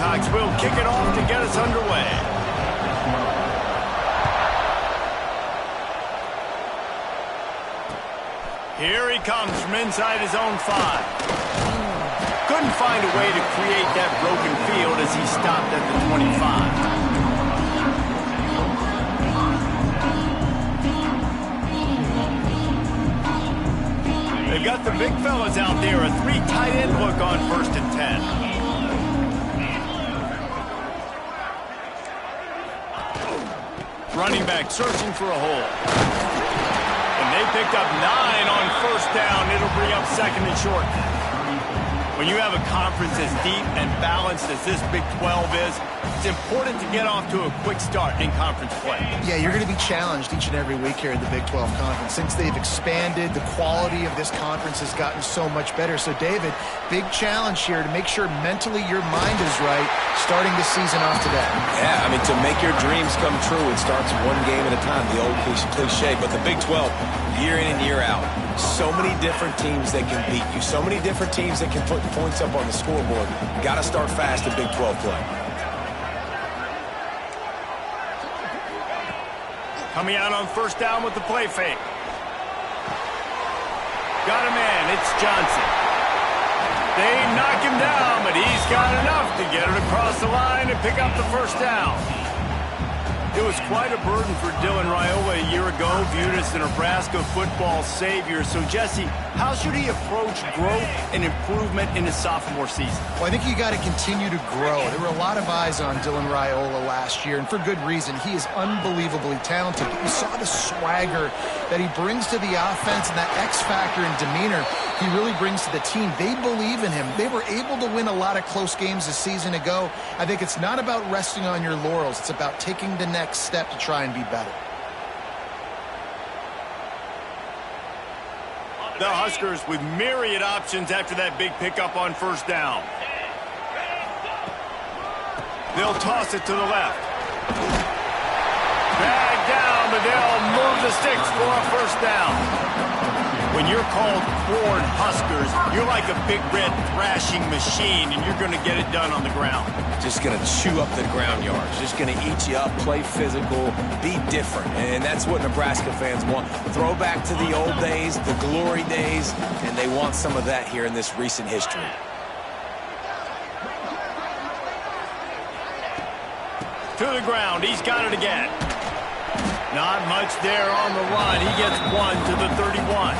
Gamecocks will kick it off to get us underway. Here he comes from inside his own 5. Couldn't find a way to create that broken field as he stopped at the 25. They've got the big fellas out there, a 3 tight end look on 1st and 10. Running back searching for a hole. And they picked up 9 on 1st down. It'll bring up 2nd and short. When you have a conference as deep and balanced as this Big 12 is, it's important to get off to a quick start in conference play. Yeah, you're going to be challenged each and every week here at the Big 12 Conference. Since they've expanded, the quality of this conference has gotten so much better. So, David, big challenge here to make sure mentally your mind is right starting the season off today. Yeah, I mean, to make your dreams come true, it starts one game at a time, the old cliche. But the Big 12, year in and year out, so many different teams that can beat you, so many different teams that can put points up on the scoreboard. Got to start fast in Big 12 play. Coming out on 1st down with the play fake. Got a man, it's Johnson. They knock him down, but he's got enough to get it across the line and pick up the 1st down. It was quite a burden for Dylan Raiola a year ago, viewed as the Nebraska football savior. So, Jesse, how should he approach growth and improvement in his sophomore season? Well, I think you got to continue to grow. There were a lot of eyes on Dylan Raiola last year, and for good reason. He is unbelievably talented. But you saw the swagger that he brings to the offense and that X factor and demeanor he really brings to the team. They believe in him. They were able to win a lot of close games a season ago. I think it's not about resting on your laurels. It's about taking the next step to try and be better. The Huskers with myriad options after that big pickup on 1st down. They'll toss it to the left. Bag down, but they'll move the sticks for a 1st down. When you're called Ford Huskers, you're like a big red thrashing machine, and you're going to get it done on the ground. Just going to chew up the ground yards. Just going to eat you up, play physical, be different. And that's what Nebraska fans want. Throw back to the old days, the glory days, and they want some of that here in this recent history. To the ground, he's got it again. Not much there on the run. He gets 1 to the 31.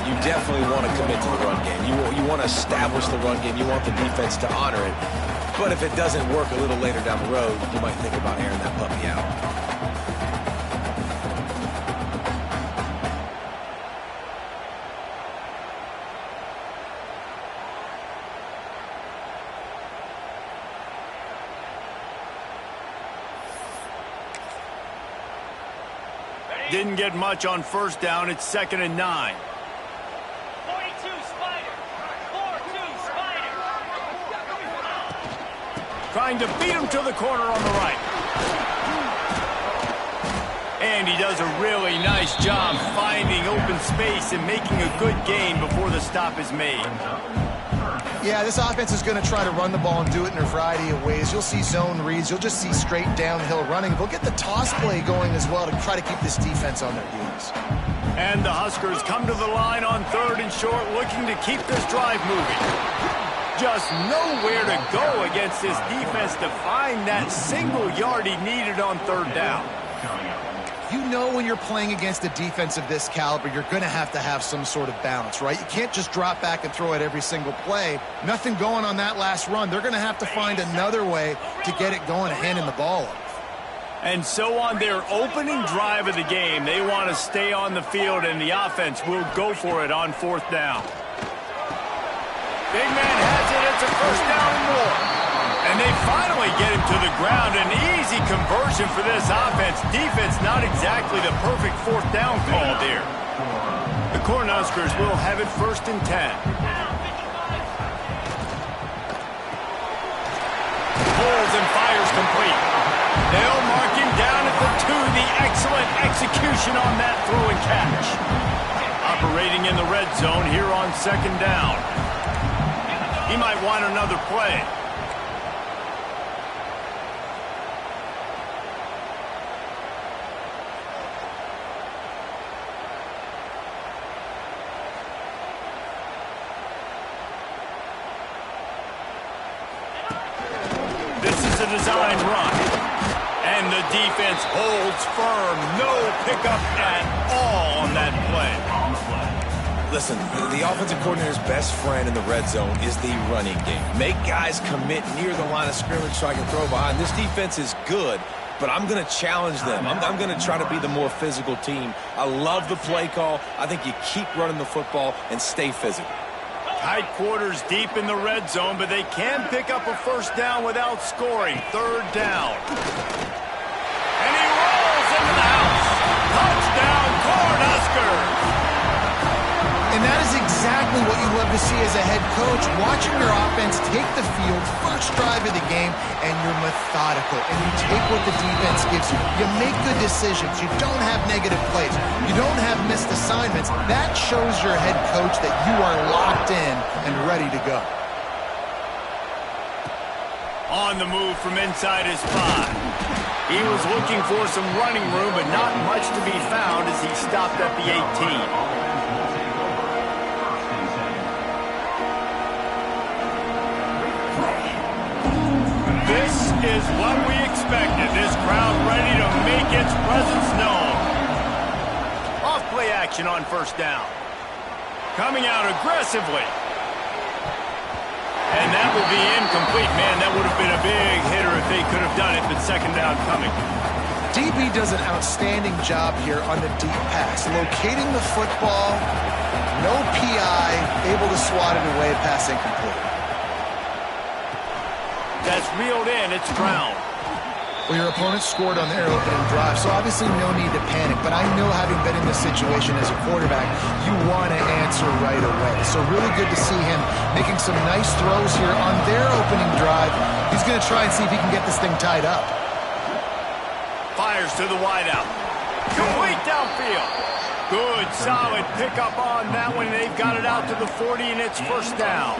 You definitely want to commit to the run game. You want to establish the run game. You want the defense to honor it. But if it doesn't work a little later down the road, you might think about airing that puppy out. Didn't get much on 1st down. It's 2nd and 9. 42 Spider. 4-2 Spider. Trying to beat him to the corner on the right. And he does a really nice job finding open space and making a good gain before the stop is made. Yeah, this offense is going to try to run the ball and do it in a variety of ways. You'll see zone reads. You'll just see straight downhill running. They'll get the toss play going as well to try to keep this defense on their heels. And the Huskers come to the line on 3rd and short, looking to keep this drive moving. Just nowhere to go against this defense to find that single yard he needed on 3rd down. You know when you're playing against a defense of this caliber, you're going to have some sort of balance, right? You can't just drop back and throw it every single play. Nothing going on that last run. They're going to have to find another way to get it going, handing the ball off. And so on their opening drive of the game, they want to stay on the field, and the offense will go for it on 4th down. Big man has it. It's a 1st down and more. And they finally get him to the ground. An easy conversion for this offense. Defense not exactly the perfect 4th down call there. The Cornhuskers will have it 1st and 10. Pulls and fires complete. They'll mark him down at the 2. The excellent execution on that throw and catch. Operating in the red zone here on 2nd down. He might want another play. design run. And the defense holds firm. No pickup at all on that play. Listen, the offensive coordinator's best friend in the red zone is the running game. Make guys commit near the line of scrimmage so I can throw behind. This defense is good, but I'm going to challenge them. I'm going to try to be the more physical team. I love the play call. I think you keep running the football and stay physical. Tight quarters deep in the red zone, but they can pick up a first down without scoring. Third down. And he rolls into the house. Touchdown, Cornhuskers. And that is exactly what you love to see as a head coach, watching your offense take the field, first drive of the game, and you're methodical, and you take what the defense gives you. You make good decisions. You don't have negative plays. You don't have missed assignments. That shows your head coach that you are locked in and ready to go. On the move from inside his 5. He was looking for some running room, but not much to be found as he stopped at the 18. This is what we expected. This crowd ready to make its presence known. Off play action on first down. Coming out aggressively. And that will be incomplete. Man, that would have been a big hitter if they could have done it, but second down coming. DB does an outstanding job here on the deep pass. Locating the football, no PI, able to swat it away, pass incomplete. That's reeled in. It's Brown. Well, your opponent scored on their opening drive, so obviously no need to panic. But I know, having been in this situation as a quarterback, you want to answer right away. So really good to see him making some nice throws here on their opening drive. He's going to try and see if he can get this thing tied up. Fires to the wideout. Complete downfield. Good, solid pickup on that one. They've got it out to the 40, and it's first down.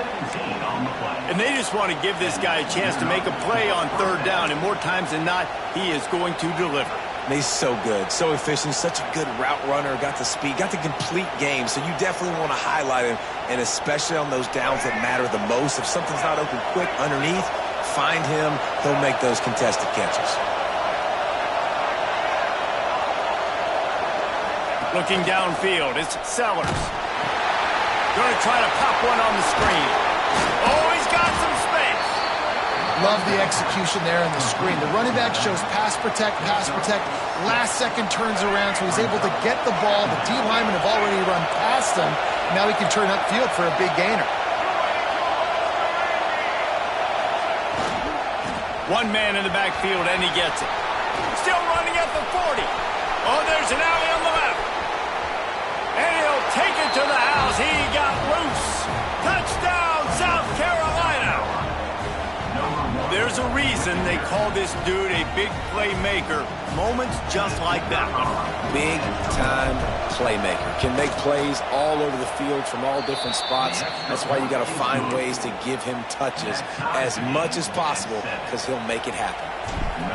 And they just want to give this guy a chance to make a play on third down, and more times than not, he is going to deliver. And he's so good, so efficient, such a good route runner, got the speed, got the complete game, so you definitely want to highlight him, and especially on those downs that matter the most. If something's not open quick underneath, find him, he'll make those contested catches. Looking downfield, it's Sellers. Going to try to pop one on the screen. Oh, he's got some space. Love the execution there on the screen. The running back shows pass protect, last second turns around, so he's able to get the ball. The D linemen have already run past him. Now he can turn upfield for a big gainer. One man in the backfield, and he gets it. Still running at the 40. Oh, there's an alley on the left. And he'll take it to the house. He got loose. Touchdown, South Carolina. There's a reason they call this dude a big playmaker. Moments just like that one. Big-time playmaker. Can make plays all over the field from all different spots. That's why you got to find ways to give him touches as much as possible, because he'll make it happen.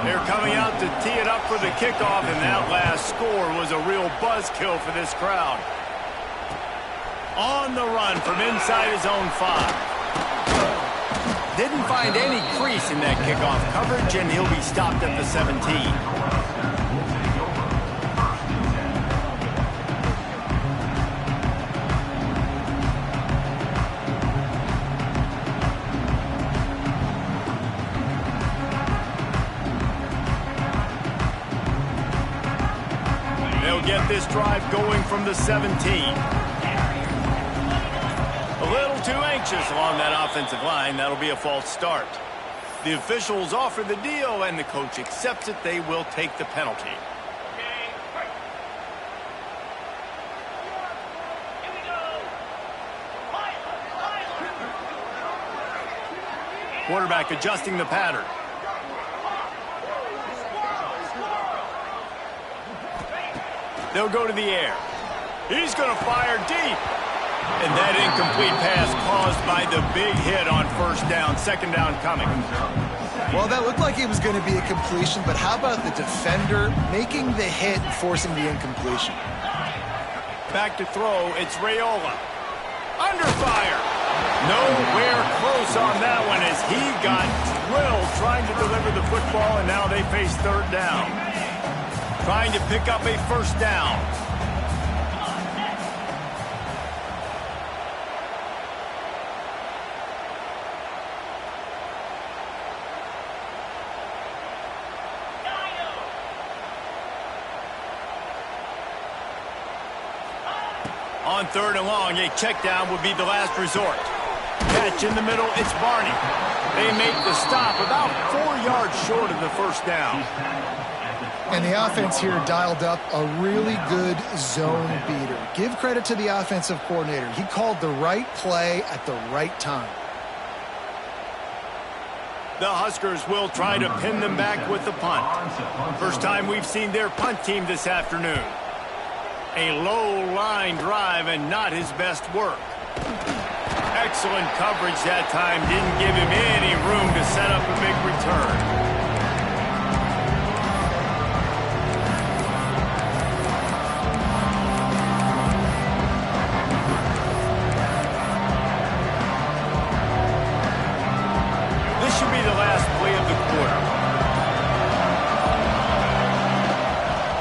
They're coming out to tee it up for the kickoff, and that last score was a real buzzkill for this crowd. On the run from inside his own 5. Didn't find any crease in that kickoff coverage, and he'll be stopped at the 17. They'll get this drive going from the 17. A little too anxious along that offensive line. That'll be a false start. The officials offer the deal, and the coach accepts it. They will take the penalty. Quarterback adjusting the pattern. They'll go to the air. He's going to fire deep. And that incomplete pass caused by the big hit on first down. Second down coming. Well, that looked like it was going to be a completion, but how about the defender making the hit and forcing the incompletion? Back to throw, it's Raiola. Under fire. Nowhere close on that one as he got Will trying to deliver the football, and now they face third down. Trying to pick up a first down. On third and long, a check down would be the last resort. Catch in the middle, it's Barney. They make the stop about 4 yards short of the first down. And the offense here dialed up a really good zone beater. Give credit to the offensive coordinator. He called the right play at the right time. The Huskers will try to pin them back with the punt. First time we've seen their punt team this afternoon. A low line drive and not his best work. Excellent coverage that time. Didn't give him any room to set up a big return.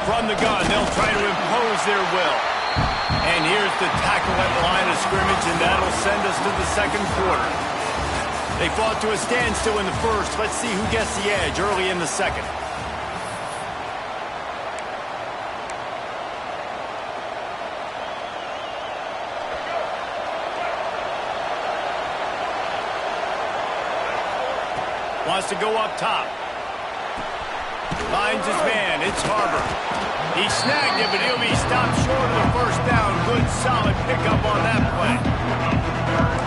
From the gun, they'll try to impose their will. And here's the tackle at the line of scrimmage, and that'll send us to the second quarter. They fought to a standstill in the first. Let's see who gets the edge early in the second. Wants to go up top. Finds his man. It's Harbor. He snagged it, but he'll be stopped short of the first down. Good, solid pickup on that play.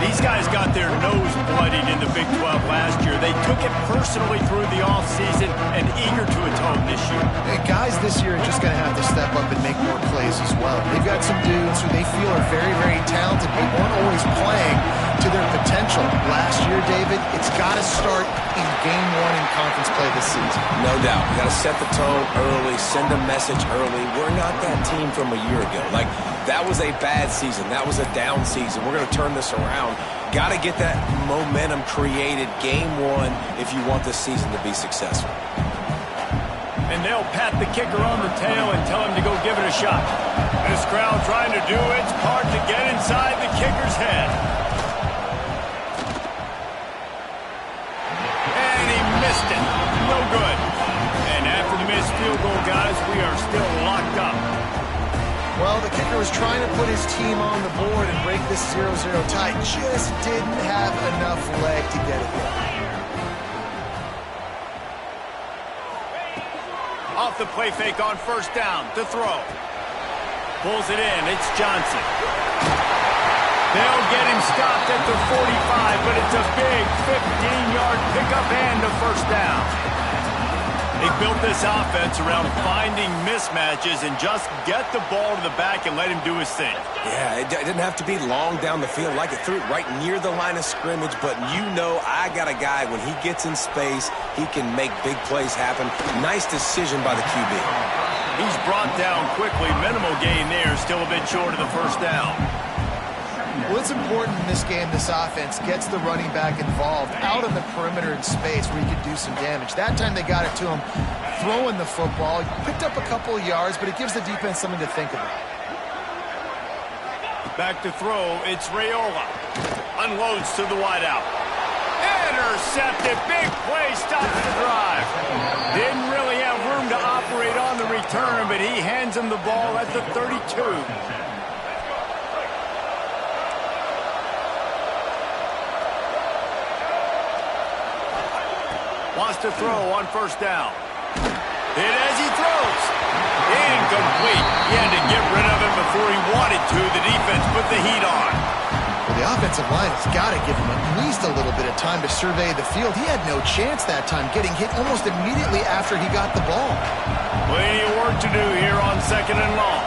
These guys got their nose bloodied in the Big 12 last year. They took it personally through the offseason and eager to atone this year. Hey, guys this year are just going to have to step up and make more plays as well. They've got some dudes who they feel are very, very talented, but weren't always playing to their potential. Last year, David, it's got to start in game one in conference play this season. No doubt. We got to set the tone early, send a message early. We're not that team from a year ago. Like, that was a bad season. That was a down season. We're going to turn this around. Got to get that momentum created game one if you want this season to be successful. And they'll pat the kicker on the tail and tell him to go give it a shot. This crowd trying to do its part to get inside the kicker's head. And he missed it. No good. And after the missed field goal, guys, we are still locked up. Well, the kicker was trying to put his team on the board and break this 0-0 tie. Just didn't have enough leg to get it there. Off the play fake on first down to throw. Pulls it in. It's Johnson. They'll get him stopped at the 45, but it's a big 15-yard pickup and a first down. They built this offense around finding mismatches and just get the ball to the back and let him do his thing. Yeah, it didn't have to be long down the field. Like it threw it right near the line of scrimmage, but you know I got a guy, when he gets in space, he can make big plays happen. Nice decision by the QB. He's brought down quickly. Minimal gain there, still a bit short of the first down. Well, it's important in this game this offense gets the running back involved out on the perimeter in space where he could do some damage. That time they got it to him throwing the football. He picked up a couple of yards, but it gives the defense something to think about. Back to throw, it's Raiola. Unloads to the wideout. Intercepted, big play, stops the drive. Didn't really have room to operate on the return, but he hands him the ball at the 32. Wants to throw on first down. Hit as he throws. Incomplete. He had to get rid of it before he wanted to. The defense put the heat on. Well, the offensive line has got to give him at least a little bit of time to survey the field. He had no chance that time, getting hit almost immediately after he got the ball. Plenty of work to do here on second and long.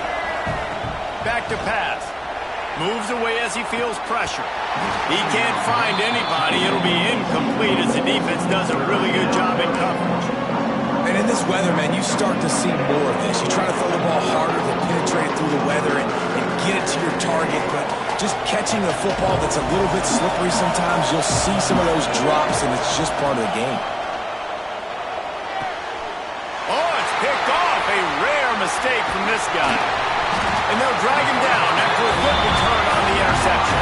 Back to pass. Moves away as he feels pressure. He can't find anybody. It'll be incomplete as the defense does a really good job in coverage. And in this weather, man, you start to see more of this. You try to throw the ball harder to penetrate it through the weather and get it to your target, but just catching a football that's a little bit slippery sometimes. You'll see some of those drops, and it's just part of the game. Oh, it's picked off. A rare mistake from this guy. And they'll drag him down after a good return on the interception.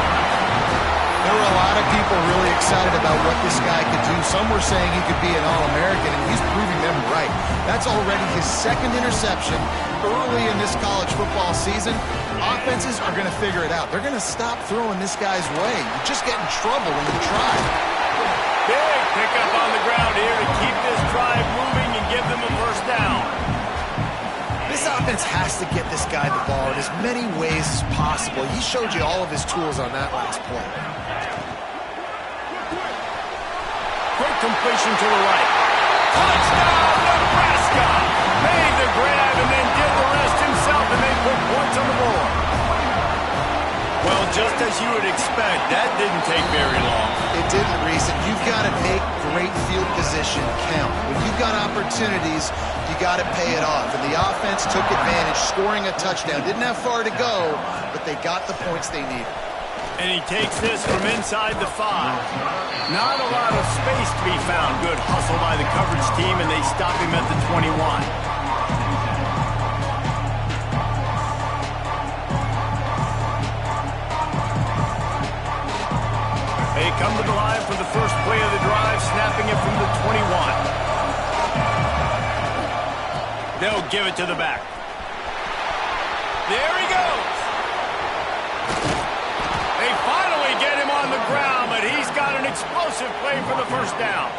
There were a lot of people really excited about what this guy could do. Some were saying he could be an All-American, and he's proving them right. That's already his second interception early in this college football season. Offenses are going to figure it out. They're going to stop throwing this guy's way. You just get in trouble when you try. Big pickup on the ground here to keep this drive moving and give them a first down. This offense has to get this guy the ball in as many ways as possible. He showed you all of his tools on that last play. Quick completion to the right. Touchdown, Nebraska! Made the grab and then did the rest himself, and they put points on the board. Well, just as you would expect, that didn't take very long. It didn't, Reese. You've got to make great field position count. When you've got opportunities, you got to pay it off. And the offense took advantage, scoring a touchdown. Didn't have far to go, but they got the points they needed. And he takes this from inside the 5. Not a lot of space to be found. Good hustle by the coverage team, and they stop him at the 21. They come to the line for the first play of the drive, snapping it from the 21. They'll give it to the back. There he goes. They finally get him on the ground, but he's got an explosive play for the first down.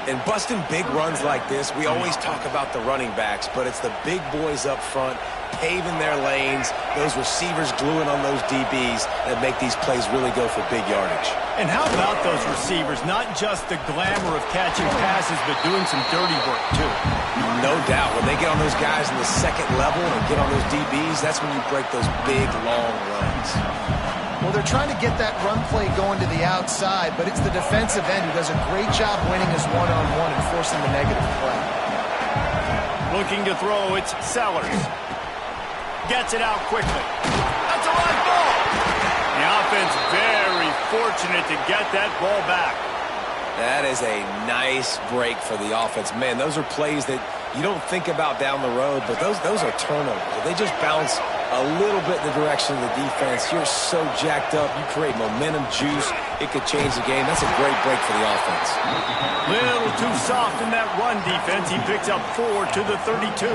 And busting big runs like this, we always talk about the running backs, but it's the big boys up front paving their lanes, those receivers gluing on those DBs that make these plays really go for big yardage. And how about those receivers? Not just the glamour of catching passes, but doing some dirty work, too. No doubt. When they get on those guys in the second level and get on those DBs, that's when you break those big, long runs. Well, they're trying to get that run play going to the outside, but it's the defensive end who does a great job winning his one-on-one and forcing the negative play. Looking to throw, it's Sellers. Gets it out quickly. That's a live ball. The offense very fortunate to get that ball back. That is a nice break for the offense. Man, those are plays that you don't think about down the road, but those are turnovers. If they just bounce a little bit in the direction of the defense, you're so jacked up. You create momentum, juice. It could change the game. That's a great break for the offense. Little too soft in that run defense. He picks up 4 to the 32.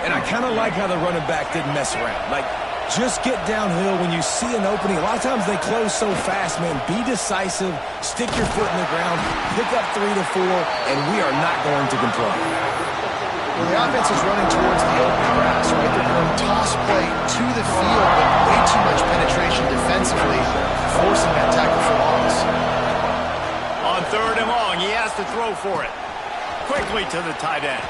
And I kind of like how the running back didn't mess around. Like, just get downhill when you see an opening. A lot of times they close so fast, man. Be decisive, stick your foot in the ground, pick up 3 to 4, and we are not going to complain. Well, the offense is running towards the open grass, right? They're going to toss play to the field, but way too much penetration defensively, forcing that tackle for loss. On 3rd and long, he has to throw for it. Quickly to the tight end.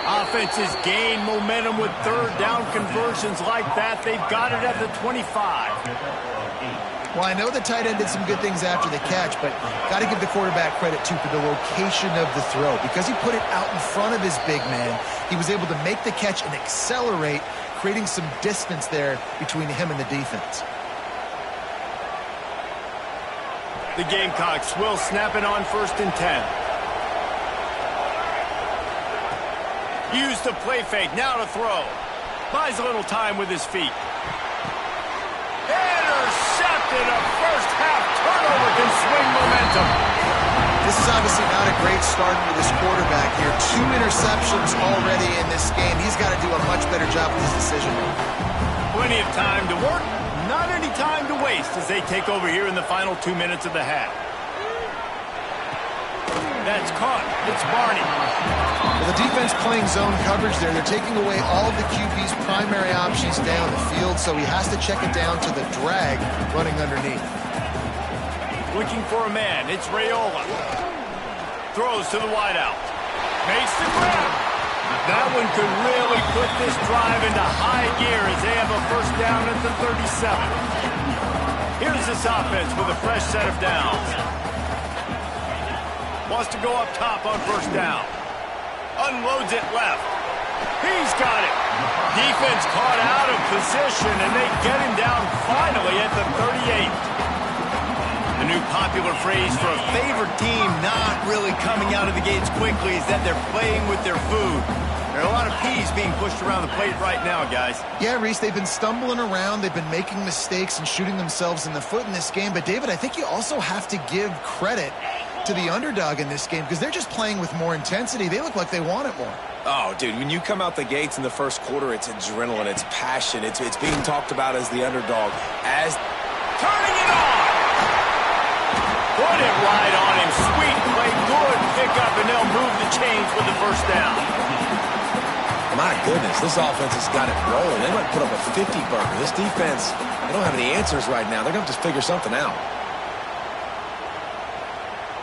Offenses gain momentum with 3rd down conversions like that. They've got it at the 25. Well, I know the tight end did some good things after the catch, but got to give the quarterback credit, too, for the location of the throw. Because he put it out in front of his big man, he was able to make the catch and accelerate, creating some distance there between him and the defense. The Gamecocks will snap it on 1st and 10. Used the play fake, now to throw. Buys a little time with his feet. Intercepted, a first half turnover can swing momentum. This is obviously not a great start for this quarterback here. 2 interceptions already in this game. He's got to do a much better job with his decision making. Plenty of time to work, not any time to waste as they take over here in the final 2 minutes of the half. That's caught. It's Barney. Well, the defense playing zone coverage there. They're taking away all of the QB's primary options down the field, so he has to check it down to the drag running underneath. Looking for a man. It's Raiola. Throws to the wideout. Makes the grab. That one could really put this drive into high gear as they have a first down at the 37. Here's this offense with a fresh set of downs. Wants to go up top on 1st down. Unloads it left. He's got it. Defense caught out of position, and they get him down finally at the 38. The new popular phrase for a favored team not really coming out of the gates quickly is that they're playing with their food. There are a lot of peas being pushed around the plate right now, guys. Yeah, Reese, they've been stumbling around. They've been making mistakes and shooting themselves in the foot in this game. But, David, I think you also have to give credit to the underdog in this game because they're just playing with more intensity. They look like they want it more. Oh, dude, when you come out the gates in the first quarter, it's adrenaline, it's passion. It's being talked about as the underdog. As turning it on! Put it right on him. Sweet play, good pickup, and they'll move the chains with the first down. My goodness, this offense has got it rolling. They might put up a 50-burger. This defense, they don't have any answers right now. They're going to have to figure something out.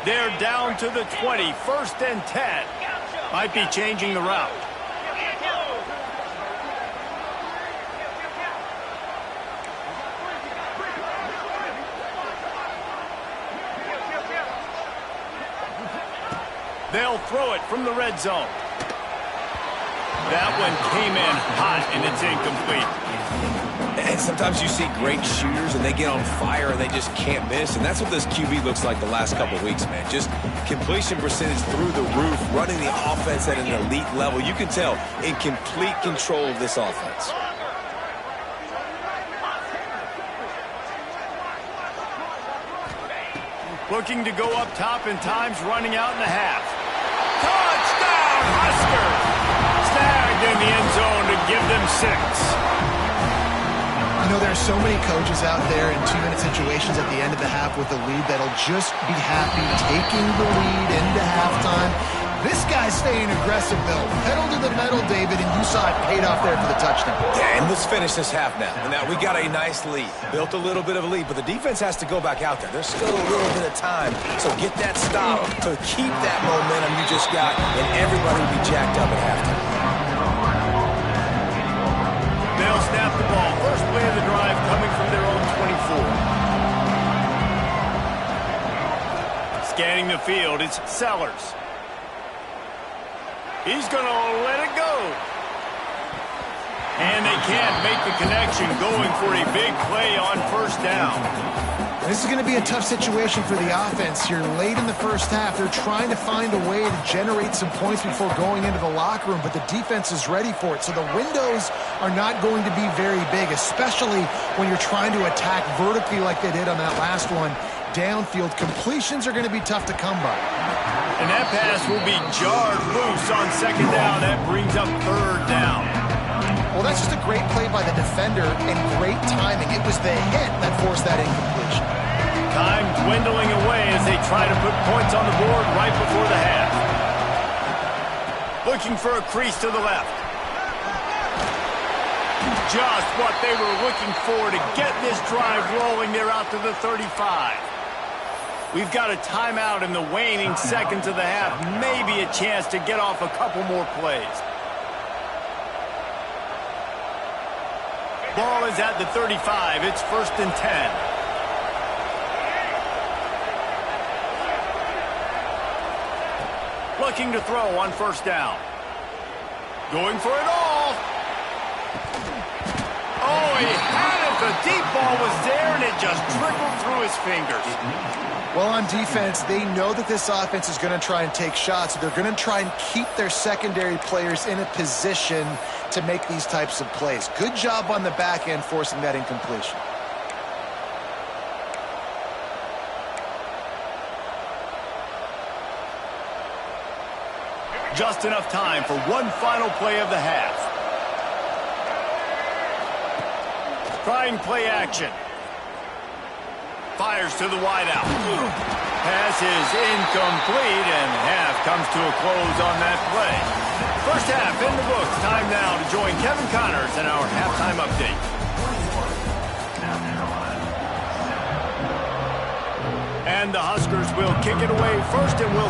They're down to the 20, 1st and 10. Might be changing the route. They'll throw it from the red zone. That one came in hot, and it's incomplete. And sometimes you see great shooters, and they get on fire, and they just can't miss. And that's what this QB looks like the last couple of weeks, man. Just completion percentage through the roof, running the offense at an elite level. You can tell in complete control of this offense. Looking to go up top, and time's running out in the half. Touchdown, Huskers! Snagged in the end zone to give them 6. You know, there are so many coaches out there in 2-minute situations at the end of the half with the lead that'll just be happy taking the lead into halftime. This guy's staying aggressive, though. Pedal to the metal, David, and you saw it paid off there for the touchdown. Yeah, and let's finish this half now. And now we got a nice lead. Built a little bit of a lead, but the defense has to go back out there. There's still a little bit of time. So get that stop to keep that momentum you just got, and everybody will be jacked up at halftime. They'll snap the ball. First play of the drive coming from their own 24. Scanning the field, it's Sellers. He's going to let it go. And they can't make the connection, going for a big play on 1st down. This is going to be a tough situation for the offense here. Late in the first half, they're trying to find a way to generate some points before going into the locker room, but the defense is ready for it. So the windows are not going to be very big, especially when you're trying to attack vertically like they did on that last one. Downfield completions are going to be tough to come by. And that pass will be jarred loose on 2nd down. That brings up 3rd down. Well, that's just a great play by the defender and great timing. It was the hit that forced that incompletion. Time dwindling away as they try to put points on the board right before the half. Looking for a crease to the left. Just what they were looking for to get this drive rolling. They're out to the 35. We've got a timeout in the waning seconds of the half. Maybe a chance to get off a couple more plays. Ball is at the 35. It's 1st and 10. Looking to throw on 1st down. Going for it all. Oh, he had it. The deep ball was there, and it just trickled through his fingers. Well, on defense, they know that this offense is going to try and take shots. So they're going to try and keep their secondary players in a position to make these types of plays. Good job on the back end forcing that incompletion. Just enough time for one final play of the half. Trying play action. Fires to the wideout. Pass is incomplete, and half comes to a close on that play. First half in the books. Time now to join Kevin Connors in our halftime update. And the Huskers will kick it away first, and will